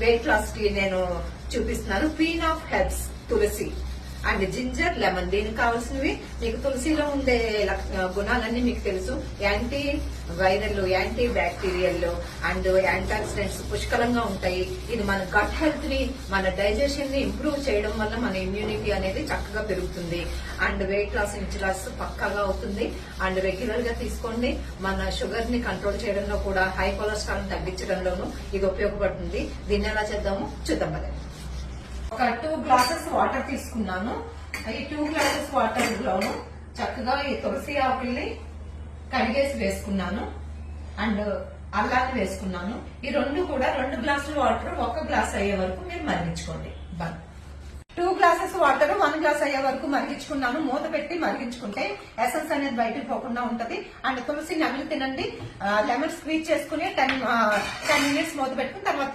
Weight loss కి నేను చూపిస్తున్నాను. Queen of herbs tulsi and ginger lemon. దీనికి కావాల్సినవి మీకు తులసిలో ఉండే గుణాలన్నీ మీకు తెలుసు. Antiviral, antibacterial and antioxidants పుష్కలంగా ఉంటాయి. ఇది మన గట్ హెల్త్ ని, మన డైజెషన్ ని ఇంప్రూవ్ చేయడం వల్ల మన ఇమ్యూనిటీ అనేది చక్కగా పెరుగుతుంది. And weight loss, inch loss పక్కాగా అవుతుంది. అండ్ రెగ్యులర్ గా తీసుకోండి. మన షుగర్ ని కంట్రోల్ చేయడంలో కూడా, హై కొలెస్ట్రాల్ తగ్గించడంలోనూ ఇది ఉపయోగపడుతుంది. దీన్ని ఎలా చేద్దాము చూద్దాం. మరి ఒక 2 గ్లాసెస్ వాటర్ తీసుకున్నాను. ఈ 2 గ్లాసెస్ వాటర్ లోను చక్కగా ఈ తులసి ఆకుల్ని కడిగేసి వేసుకున్నాను. అండ్ అల్లాన్ని వేసుకున్నాను. ఈ రెండు కూడా 2 గ్లాసుల వాటర్ 1 గ్లాస్ అయ్యే వరకు మీరు మరిగించుకోండి. 2 గ్లాసెస్ వాటర్ 1 గ్లాస్ అయ్యే వరకు మరిగించుకున్నాను. మూత పెట్టి మరిగించుకుంటే ఎసెన్స్ అనేది బయటకు పోకుండా ఉంటది. అండ్ తులసి నమిలి తినండి. లెమన్ స్క్వీజ్ చేసుకుని 10 మినిట్స్ మూత పెట్టుకుని తర్వాత